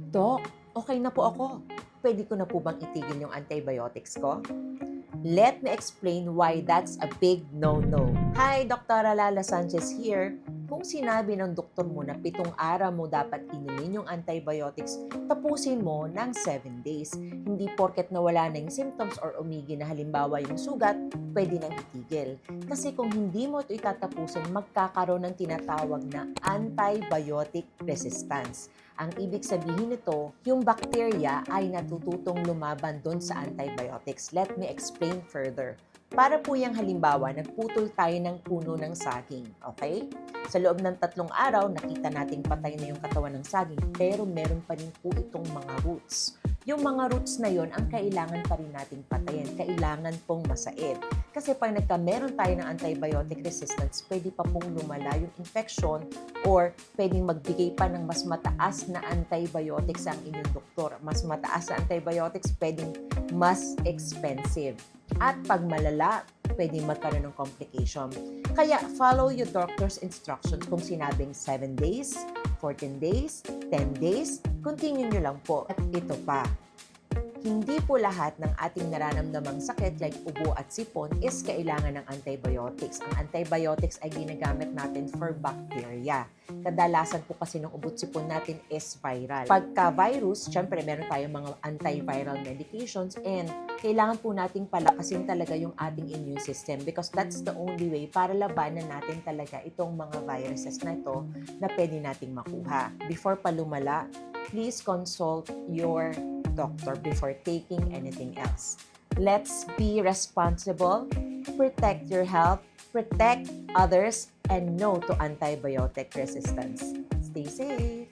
Dok, okay na po ako. Pwede ko na po bang itigil yung antibiotics ko? Let me explain why that's a big no-no. Hi, Dr. Lala Sanchez here. Kung sinabi ng doktor mo na 7 araw mo dapat inumin yung antibiotics, tapusin mo ng 7 days. Hindi porket nawala na yung symptoms or umigi na halimbawa yung sugat, pwede nang itigil. Kasi kung hindi mo ito itatapusin, magkakaroon ng tinatawag na antibiotic resistance. Ang ibig sabihin nito, yung bacteria ay natututong lumaban doon sa antibiotics. Let me explain further. Para po yung halimbawa, nagputol tayo ng puno ng saging, okay? Sa loob ng 3 araw, nakita nating patay na yung katawan ng saging, pero meron pa rin po itong mga roots. Yung mga roots na yon ang kailangan pa rin nating patayin. Kailangan pong masaid. Kasi pag meron tayo ng antibiotic resistance, pwede pa pong lumala yung infection or pwedeng magbigay pa ng mas mataas na antibiotics ang inyong doktor. Mas mataas na antibiotics, pwedeng mas expensive. At pag malala, pwedeng magkaroon ng complication. Kaya follow your doctor's instructions. Kung sinabing 7 days, 14 days, 10 days, continue nyo lang po. At ito pa, hindi po lahat ng ating nararamdamang sakit like ubo at sipon is kailangan ng antibiotics. Ang antibiotics ay ginagamit natin for bacteria. Kadalasan po kasi ng ubo at sipon natin is viral. Pagka virus, syempre meron tayong mga antiviral medications and kailangan po nating palakasin talaga yung ating immune system because that's the only way para labanan natin talaga itong mga viruses na ito na pwede nating makuha. Before pa lumala, please consult your doctor before taking anything else. Let's be responsible, protect your health, protect others, and no to antibiotic resistance. Stay safe!